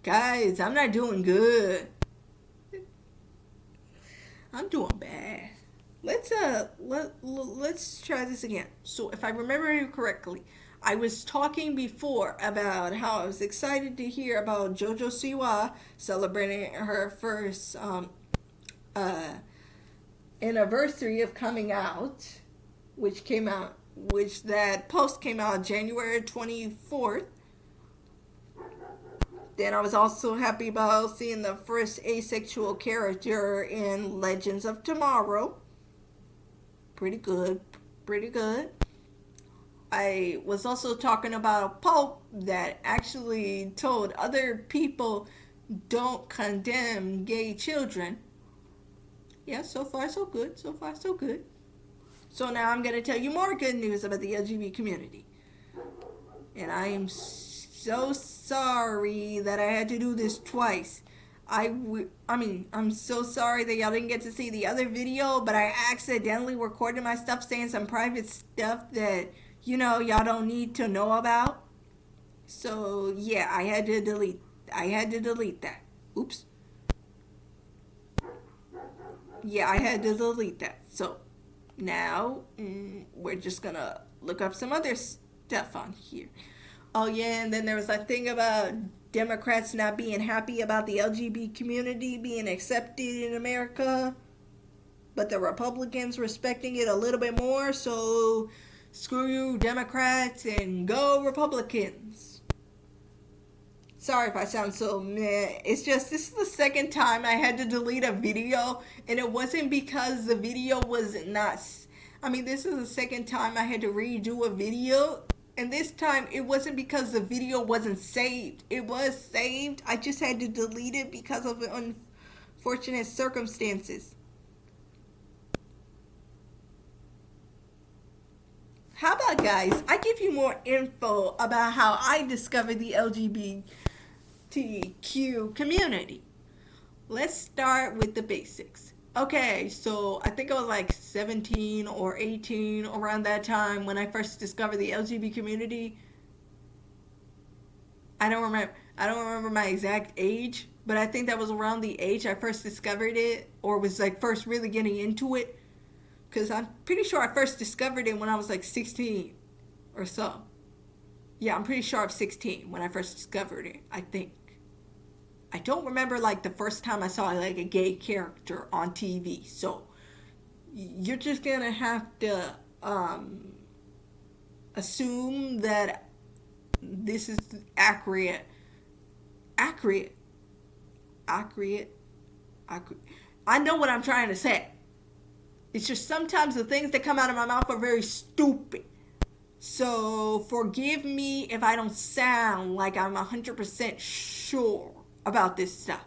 Guys, I'm not doing good. I'm doing bad. Let's try this again. So if I remember correctly, I was talking before about how I was excited to hear about JoJo Siwa celebrating her first uh, anniversary of coming out, which that post came out January 24th. Then I was also happy about seeing the first asexual character in Legends of Tomorrow. Pretty good. Pretty good. I was also talking about a Pope that actually told other people don't condemn gay children. Yeah, so far so good. So far so good. So now I'm going to tell you more good news about the LGBT community. And I am so sorry that I had to do this twice. I'm so sorry that y'all didn't get to see the other video, but I accidentally recorded my stuff saying some private stuff that, y'all don't need to know about. So, yeah, I had to delete that. Oops. Yeah, I had to delete that. So, now, we're just gonna look up some other stuff on here. Oh yeah, and then there was that thing about Democrats not being happy about the LGBT community being accepted in America, but the Republicans respecting it a little bit more. So screw you, Democrats, and go Republicans. Sorry if I sound so meh. It's just this is the second time I had to delete a video, and it wasn't because the video was not. This is the second time I had to redo a video. And this time, it wasn't because the video wasn't saved. It was saved. I just had to delete it because of unfortunate circumstances. How about, guys, I give you more info about how I discovered the LGBTQ community. Let's start with the basics. Okay, so I think I was like 17 or 18 around that time when I first discovered the LGBT community. I don't remember my exact age, but I think that was around the age I first discovered it or was like first really getting into it. Because I'm pretty sure I first discovered it when I was like 16 or so. Yeah, I'm pretty sure I'm 16 when I first discovered it, I think. I don't remember like the first time I saw like a gay character on TV. So you're just gonna have to assume that this is accurate. Accurate. I know what I'm trying to say. It's just sometimes the things that come out of my mouth are very stupid. So forgive me if I don't sound like I'm 100% sure about this stuff.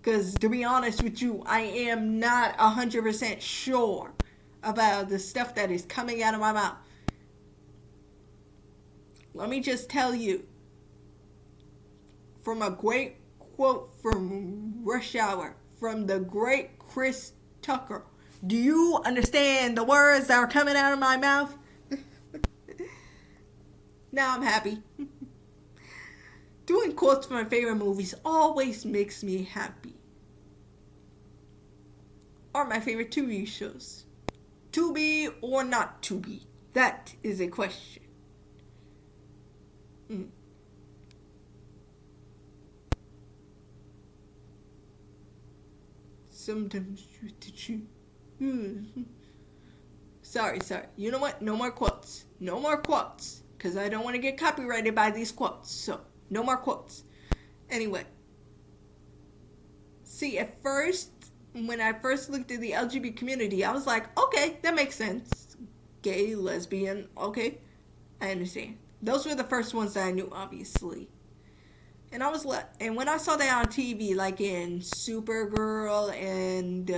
Because to be honest with you, I am not 100% sure about the stuff that is coming out of my mouth. Let me just tell you, from a great quote from Rush Hour, from the great Chris Tucker, do you understand the words that are coming out of my mouth? Now I'm happy. Doing quotes from my favorite movies always makes me happy. Or my favorite TV shows. To be or not to be? That is a question. Sometimes you have to choose. Sorry. You know what? No more quotes. No more quotes. Because I don't want to get copyrighted by these quotes. So, no more quotes. Anyway. See, at first, when I first looked at the LGBT community, I was like, okay, that makes sense. Gay, lesbian, okay. I understand. Those were the first ones that I knew, obviously. And and when I saw that on TV, like in Supergirl and,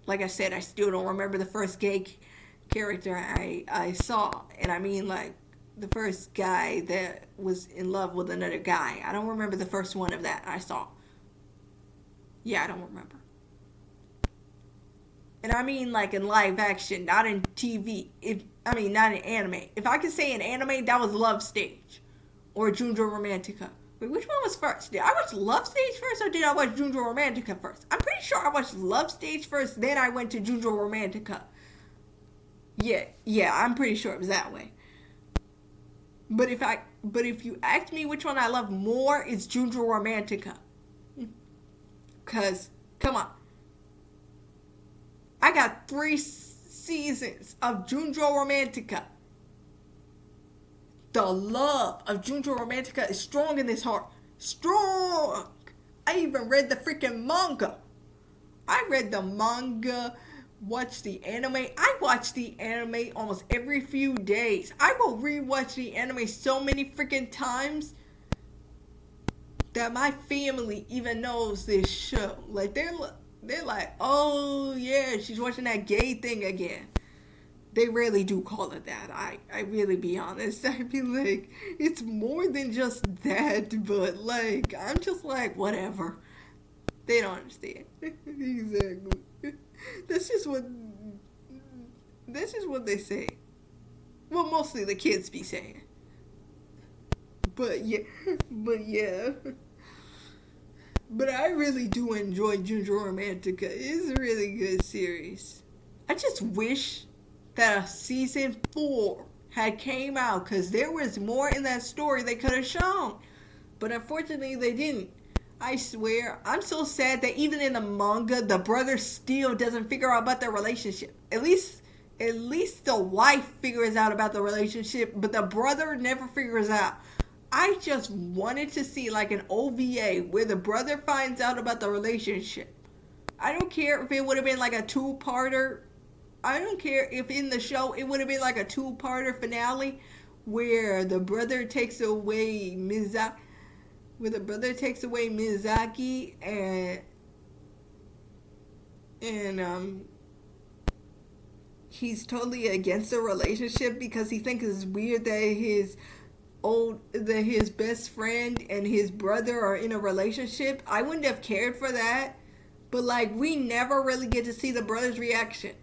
like I said, I still don't remember the first gay character I saw. And I mean, like, the first guy that was in love with another guy. I don't remember the first one of that I saw. Yeah, I don't remember. And I mean, like, in live action, not in TV. Not in anime. If I could say in anime, that was Love Stage. Or Junjo Romantica. Wait, which one was first? Did I watch Love Stage first, or did I watch Junjo Romantica first? I'm pretty sure I watched Love Stage first, then I went to Junjo Romantica. Yeah, I'm pretty sure it was that way. But if you ask me which one I love more, it's Junjo Romantica. Cause come on, I got 3 seasons of Junjo Romantica. The love of Junjo Romantica is strong in this heart. Strong! I even read the freaking manga. I read the manga, watched the anime. I watch the anime almost every few days. I will rewatch the anime so many freaking times that my family even knows this show. Like, they're like, oh yeah, she's watching that gay thing again. They really do call it that. I really be honest. I be like, it's more than just that, but like, I'm just like, whatever. They don't understand. Exactly. This is what they say. Well, mostly the kids be saying. But yeah. But I really do enjoy Junjo Romantica. It's a really good series. I just wish that a season 4 had came out, because there was more in that story they could have shown. But unfortunately they didn't. I swear, I'm so sad that even in the manga, the brother still doesn't figure out about their relationship. At least the wife figures out about the relationship, but the brother never figures out. I just wanted to see like an OVA where the brother finds out about the relationship. I don't care if it would have been like a 2-parter. I don't care if in the show it would have been like a 2-parter finale where the brother takes away Mizaki. Where the brother takes away Mizaki and he's totally against the relationship because he thinks it's weird that his best friend and his brother are in a relationship. I wouldn't have cared for that, but like, we never really get to see the brother's reaction.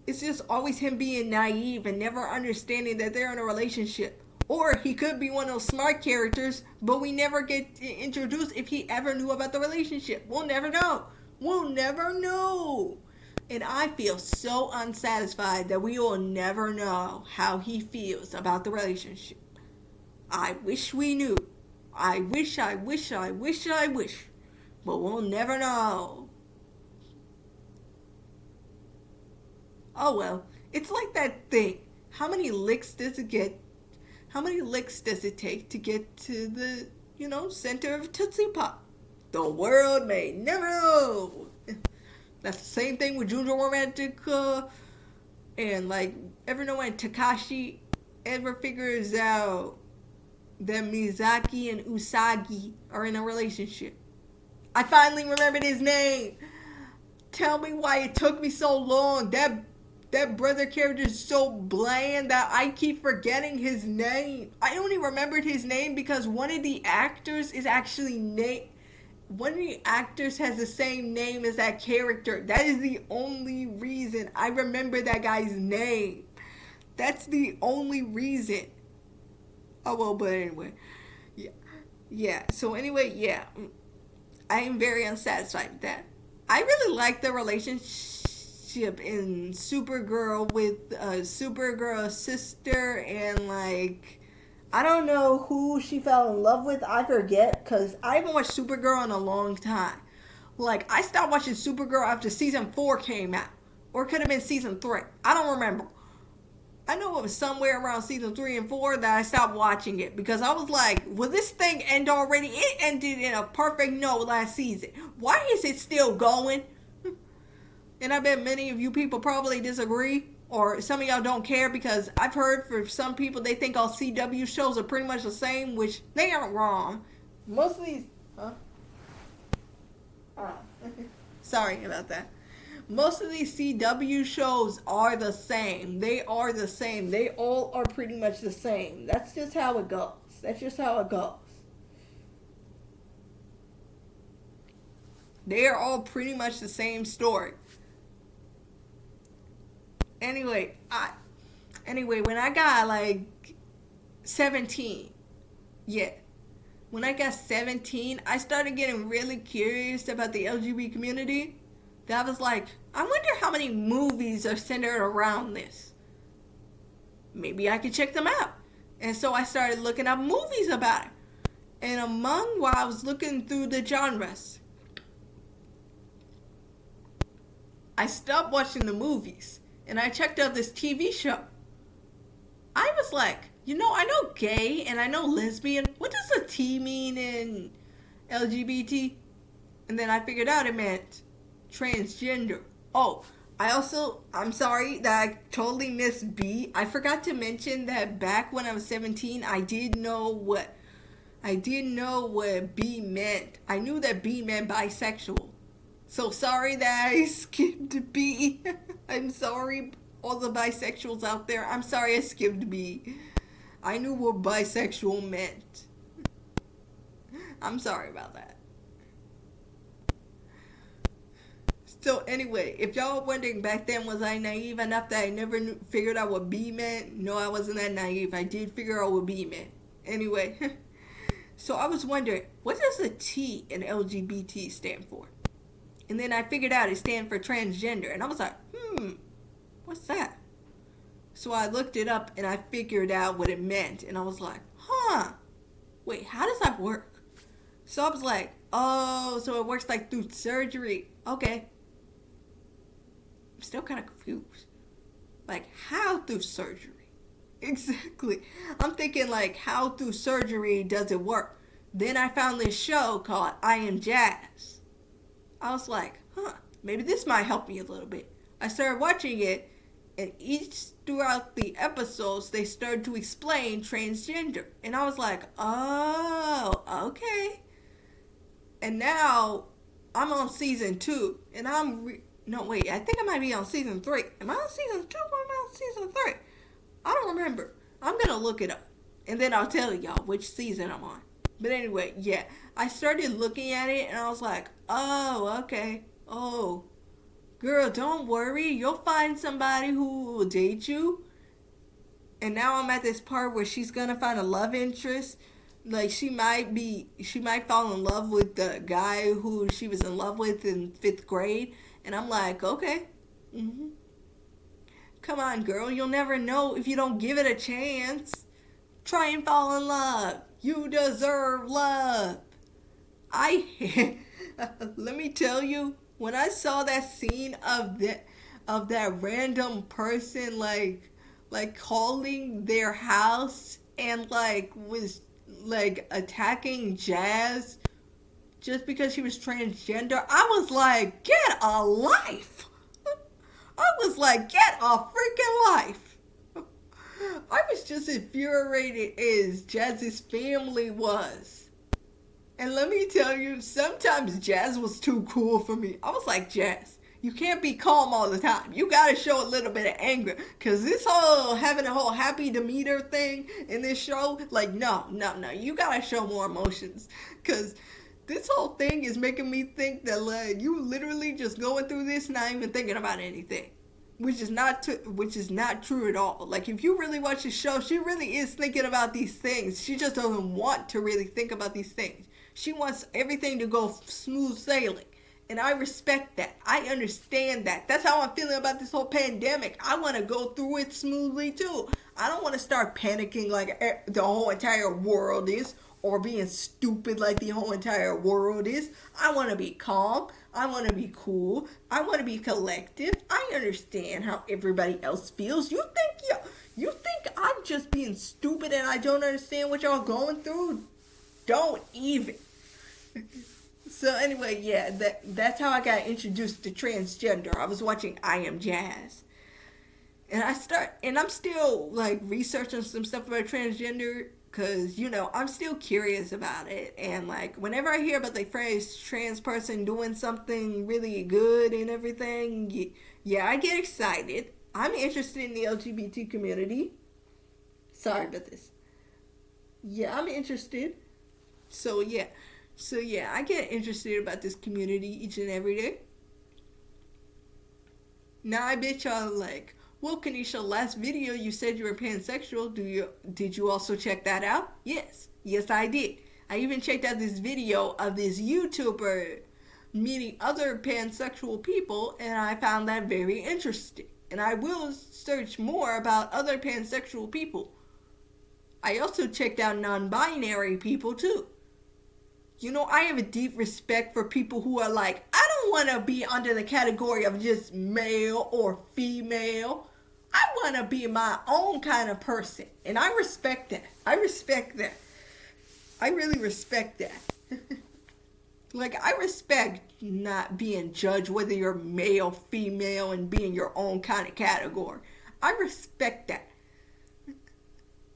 It's just always him being naive and never understanding that they're in a relationship. Or he could be one of those smart characters, but we never get introduced if he ever knew about the relationship. We'll never know. We'll never know. And I feel so unsatisfied that we will never know how he feels about the relationship. I wish we knew. I wish. But we'll never know. Oh well. It's like that thing. How many licks does it take to get to the, center of Tootsie Pop? The world may never know. That's the same thing with Junjo Romantica. And like, ever know when Takashi ever figures out that Mizaki and Usagi are in a relationship? I finally remembered his name. Tell me why it took me so long. That brother character is so bland that I keep forgetting his name. I only remembered his name because one of the actors has the same name as that character. That is the only reason I remember that guy's name. That's the only reason. Oh well, but anyway. Yeah. So anyway, yeah. I am very unsatisfied with that. I really like the relationship in Supergirl with Supergirl's sister, and like, I don't know who she fell in love with. I forget, because I haven't watched Supergirl in a long time. Like, I stopped watching Supergirl after season 4 came out, or it could have been season 3. I don't remember. I know it was somewhere around season 3 and 4 that I stopped watching it, because I was like, will this thing end already? It ended in a perfect note last season. Why is it still going? And I bet many of you people probably disagree, or some of y'all don't care, because I've heard for some people they think all CW shows are pretty much the same, which they aren't wrong. Most of these... Sorry about that. Most of these CW shows are the same. They are the same. They all are pretty much the same. That's just how it goes. They are all pretty much the same story. Anyway, when I got like 17, yeah, when I got 17, I started getting really curious about the LGBT community. That I was like, I wonder how many movies are centered around this. Maybe I could check them out. And so I started looking up movies about it. And while I was looking through the genres, I stopped watching the movies and I checked out this TV show. I was like, I know gay and I know lesbian. What does the T mean in LGBT? And then I figured out it meant transgender. Oh, I'm sorry that I totally missed B. I forgot to mention that back when I was 17, I did know what B meant. I knew that B meant bisexual. So sorry that I skipped B. I'm sorry, all the bisexuals out there. I'm sorry I skipped B. I knew what bisexual meant. I'm sorry about that. So anyway, if y'all are wondering back then, was I naive enough that I never figured out what B meant? No, I wasn't that naive. I did figure out what B meant. Anyway, so I was wondering, what does the T in LGBT stand for? And then I figured out it stands for transgender. And I was like, what's that? So I looked it up and I figured out what it meant. And I was like, wait, how does that work? So I was like, oh, so it works like through surgery. Okay. I'm still kind of confused. Like, how through surgery? Exactly. I'm thinking like, how through surgery does it work? Then I found this show called I Am Jazz. I was like, maybe this might help me a little bit. I started watching it, and throughout the episodes, they started to explain transgender. And I was like, oh, okay. And now, I'm on season 2, and no, wait, I think I might be on season 3. Am I on season 2 or am I on season 3? I don't remember. I'm going to look it up, and then I'll tell y'all which season I'm on. But anyway, yeah, I started looking at it, and I was like, oh, okay. Oh, girl, don't worry. You'll find somebody who will date you. And now I'm at this part where she's going to find a love interest. Like, she might fall in love with the guy who she was in love with in 5th grade. And I'm like, okay. Come on, girl. You'll never know if you don't give it a chance. Try and fall in love. You deserve love. Let me tell you, when I saw that scene of that random person like calling their house and was attacking Jazz just because she was transgender, I was like, get a life. I was like, get a freaking life. I was just infuriated as Jazz's family was. And let me tell you, sometimes Jazz was too cool for me. I was like, Jazz, you can't be calm all the time. You gotta show a little bit of anger. Cause this having a whole happy demeanor thing in this show, like, no. You gotta show more emotions. Cause this whole thing is making me think that, you literally just going through this, not even thinking about anything. Which is not true at all. Like, if you really watch the show, she really is thinking about these things. She just doesn't want to really think about these things. She wants everything to go smooth sailing. And I respect that. I understand that. That's how I'm feeling about this whole pandemic. I want to go through it smoothly too. I don't want to start panicking like the whole entire world is, or being stupid like the whole entire world is. I want to be calm. I want to be cool. I want to be collective. I understand how everybody else feels. You think I'm just being stupid and I don't understand what y'all going through? Don't even. So anyway, yeah, that's how I got introduced to transgender. I was watching I Am Jazz. And I'm still researching some stuff about transgender. Because, I'm still curious about it. And, whenever I hear about the phrase trans person doing something really good and everything, yeah, I get excited. I'm interested in the LGBT community. Sorry about this. Yeah, I'm interested. So, yeah, I get interested about this community each and every day. Now, I bet y'all well, Kanisha, last video you said you were pansexual. Did you also check that out? Yes, I did. I even checked out this video of this YouTuber meeting other pansexual people, and I found that very interesting. And I will search more about other pansexual people. I also checked out non-binary people too. You know, I have a deep respect for people who are like, I don't want to be under the category of just male or female. I want to be my own kind of person. And I respect that. I respect that. I really respect that. Like, I respect not being judged whether you're male, female, and being your own kind of category. I respect that.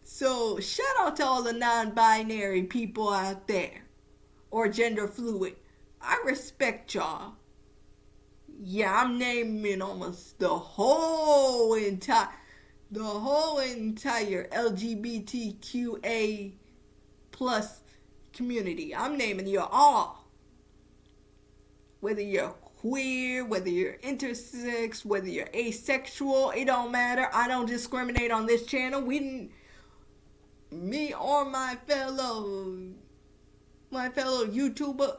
So, shout out to all the non-binary people out there. Or gender fluid. I respect y'all. Yeah, I'm naming almost the whole entire LGBTQA plus community. I'm naming you all. Whether you're queer, whether you're intersex, whether you're asexual, it don't matter. I don't discriminate on this channel. Me or my fellow YouTuber,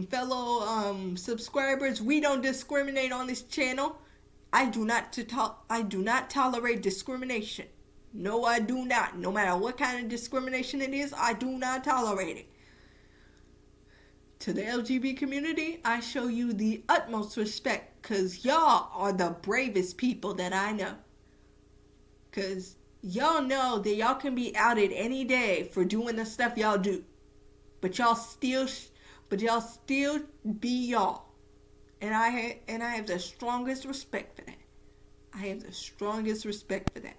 fellow subscribers, we don't discriminate on this channel. I do not tolerate discrimination. No, I do not. No matter what kind of discrimination it is, I do not tolerate it. To the LGBT community, I show you the utmost respect, because y'all are the bravest people that I know. Because y'all know that y'all can be outed any day for doing the stuff y'all do. But y'all still be y'all. And I have the strongest respect for that. I have the strongest respect for that.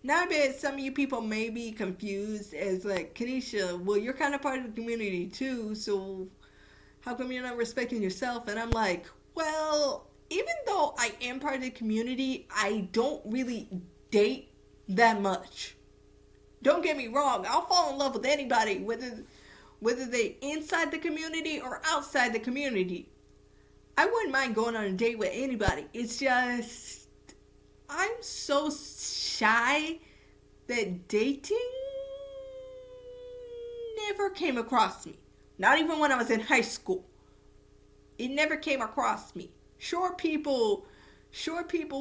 Now I bet some of you people may be confused as like, Kanisha, well, you're kind of part of the community too, so how come you're not respecting yourself? And I'm like, well, even though I am part of the community, I don't really date that much. Don't get me wrong, I'll fall in love with anybody, whether they inside the community or outside the community. I wouldn't mind going on a date with anybody. It's just, I'm so shy that dating never came across me. Not even when I was in high school. It never came across me. Sure, people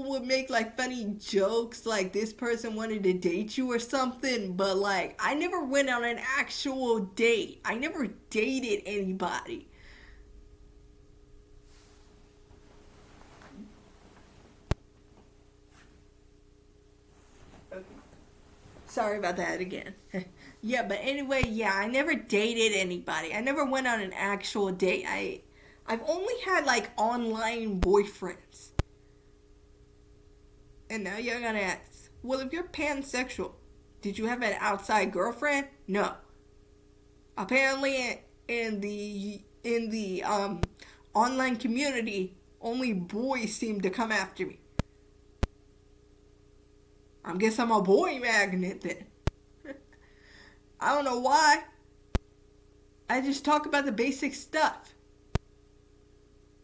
would make like funny jokes like this person wanted to date you or something, but like I never went on an actual date. I never dated anybody. Okay. Sorry about that again. Yeah, but anyway, yeah, I never dated anybody. I never went on an actual date. I've only had like online boyfriends. And now you're gonna ask, well, if you're pansexual, did you have an outside girlfriend? No. Apparently, in the online community, only boys seem to come after me. I guess I'm a boy magnet then. I don't know why. I just talk about the basic stuff.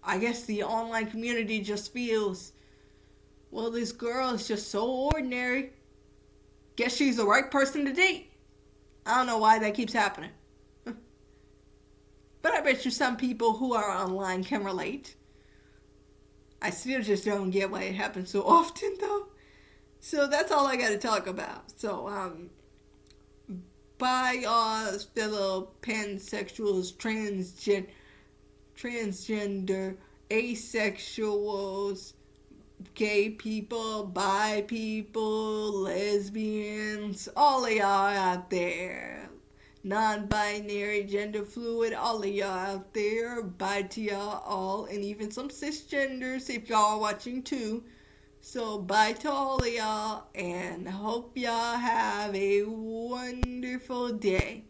I guess the online community just feels, well, this girl is just so ordinary. Guess she's the right person to date. I don't know why that keeps happening. But I bet you some people who are online can relate. I still just don't get why it happens so often, though. So that's all I got to talk about. So, bye, fellow pansexuals, transgender, asexuals, gay people, bi people, lesbians, all of y'all out there, non-binary, gender fluid, all of y'all out there, bye to y'all all, and even some cisgenders if y'all are watching too. So bye to all of y'all, and hope y'all have a wonderful day.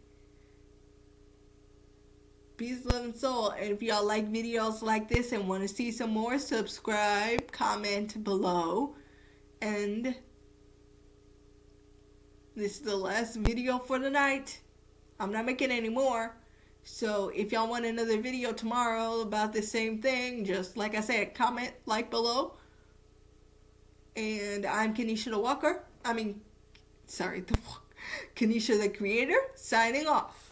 Peace, love, and soul. And if y'all like videos like this and want to see some more, subscribe, comment below. And this is the last video for the night. I'm not making any more. So if y'all want another video tomorrow about the same thing, just like I said, comment, like below. And I'm Kanisha the Walker. Kanisha the Creator, signing off.